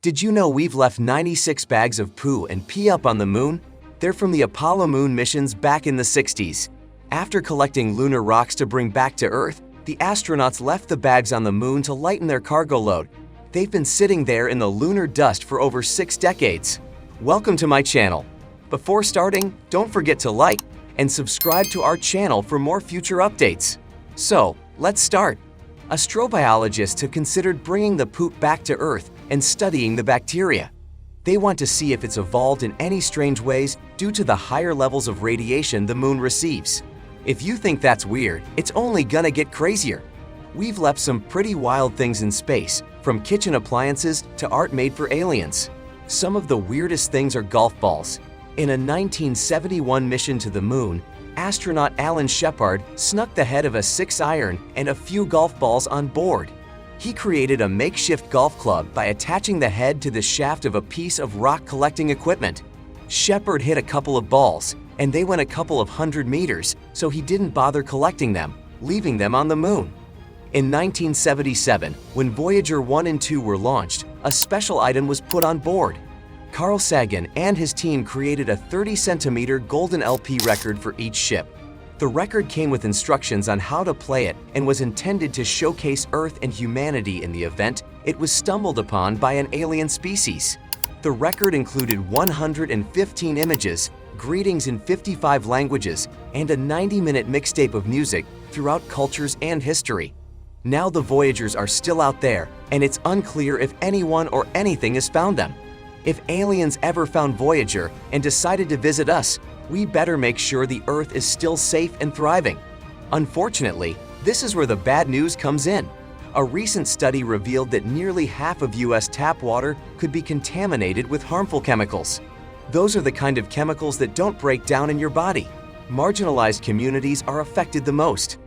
Did you know we've left 96 bags of poo and pee up on the moon? They're from the Apollo moon missions back in the 60s. After collecting lunar rocks to bring back to Earth, the astronauts left the bags on the moon to lighten their cargo load. They've been sitting there in the lunar dust for over 6 decades. Welcome to my channel. Before starting, don't forget to like and subscribe to our channel for more future updates. So, let's start. Astrobiologists have considered bringing the poop back to Earth and studying the bacteria. They want to see if it's evolved in any strange ways due to the higher levels of radiation the moon receives. If you think that's weird, it's only gonna get crazier. We've left some pretty wild things in space, from kitchen appliances to art made for aliens. Some of the weirdest things are golf balls. In a 1971 mission to the moon, astronaut Alan Shepard snuck the head of a 6-iron and a few golf balls on board. He created a makeshift golf club by attaching the head to the shaft of a piece of rock collecting equipment. Shepard hit a couple of balls, and they went a couple of 100 meters, so he didn't bother collecting them, leaving them on the moon. In 1977, when Voyager 1 and 2 were launched, a special item was put on board. Carl Sagan and his team created a 30-centimeter golden LP record for each ship. The record came with instructions on how to play it and was intended to showcase Earth and humanity in the event it was stumbled upon by an alien species. The record included 115 images, greetings in 55 languages, and a 90-minute mixtape of music throughout cultures and history. Now the Voyagers are still out there, and it's unclear if anyone or anything has found them. If aliens ever found Voyager and decided to visit us, we better make sure the Earth is still safe and thriving. Unfortunately, this is where the bad news comes in. A recent study revealed that nearly half of U.S. tap water could be contaminated with harmful chemicals. Those are the kind of chemicals that don't break down in your body. Marginalized communities are affected the most.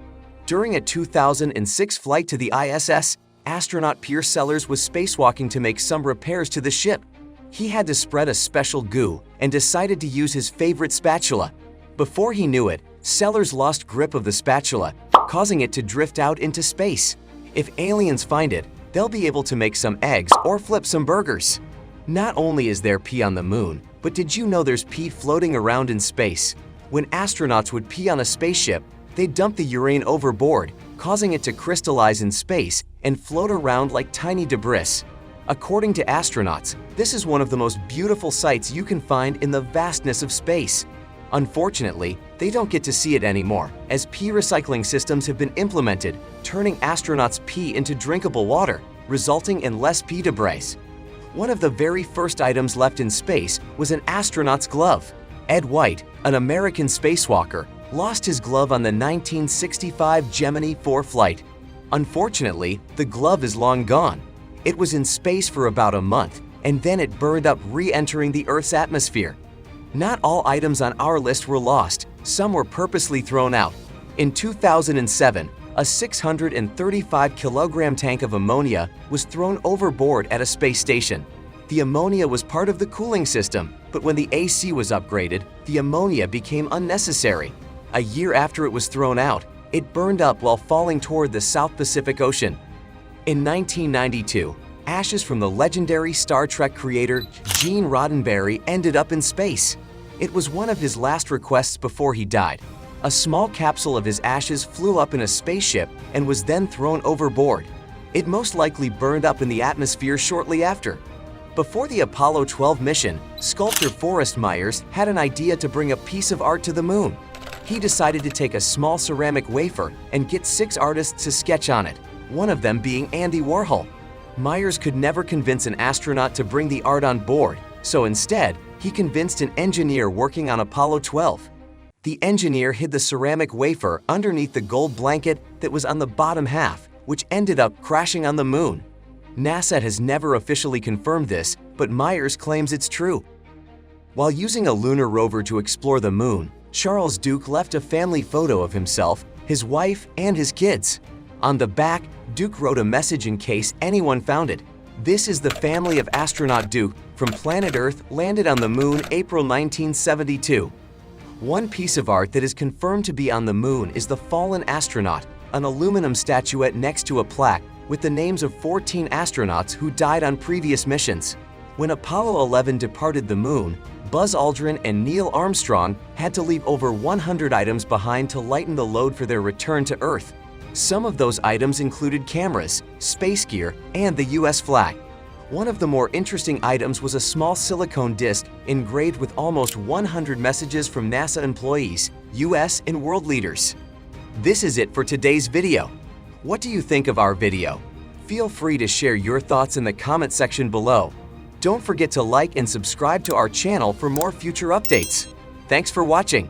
During a 2006 flight to the ISS, astronaut Pierce Sellers was spacewalking to make some repairs to the ship. He had to spread a special goo and decided to use his favorite spatula. Before he knew it, Sellers lost grip of the spatula, causing it to drift out into space. If aliens find it, they'll be able to make some eggs or flip some burgers. Not only is there pee on the moon, but did you know there's pee floating around in space? When astronauts would pee on a spaceship, they'd dump the urine overboard, causing it to crystallize in space and float around like tiny debris. According to astronauts, this is one of the most beautiful sights you can find in the vastness of space. Unfortunately, they don't get to see it anymore, as pee recycling systems have been implemented, turning astronauts' pee into drinkable water, resulting in less pee debris. One of the very first items left in space was an astronaut's glove. Ed White, an American spacewalker, lost his glove on the 1965 Gemini 4 flight. Unfortunately, the glove is long gone. It was in space for about a month, and then it burned up re-entering the Earth's atmosphere. Not all items on our list were lost, some were purposely thrown out. In 2007, a 635-kilogram tank of ammonia was thrown overboard at a space station. The ammonia was part of the cooling system, but when the AC was upgraded, the ammonia became unnecessary. A year after it was thrown out, it burned up while falling toward the South Pacific Ocean. In 1992, ashes from the legendary Star Trek creator Gene Roddenberry ended up in space. It was one of his last requests before he died. A small capsule of his ashes flew up in a spaceship and was then thrown overboard. It most likely burned up in the atmosphere shortly after. Before the Apollo 12 mission, sculptor Forrest Myers had an idea to bring a piece of art to the moon. He decided to take a small ceramic wafer and get 6 artists to sketch on it, one of them being Andy Warhol. Myers could never convince an astronaut to bring the art on board, so instead, he convinced an engineer working on Apollo 12. The engineer hid the ceramic wafer underneath the gold blanket that was on the bottom half, which ended up crashing on the moon. NASA has never officially confirmed this, but Myers claims it's true. While using a lunar rover to explore the moon, Charles Duke left a family photo of himself, his wife, and his kids. On the back, Duke wrote a message in case anyone found it. This is the family of astronaut Duke from planet Earth, landed on the moon April 1972. One piece of art that is confirmed to be on the moon is the fallen astronaut, an aluminum statuette next to a plaque with the names of 14 astronauts who died on previous missions. When Apollo 11 departed the Moon, Buzz Aldrin and Neil Armstrong had to leave over 100 items behind to lighten the load for their return to Earth. Some of those items included cameras, space gear, and the U.S. flag. One of the more interesting items was a small silicone disc engraved with almost 100 messages from NASA employees, U.S. and world leaders. This is it for today's video. What do you think of our video? Feel free to share your thoughts in the comment section below. Don't forget to like and subscribe to our channel for more future updates. Thanks for watching.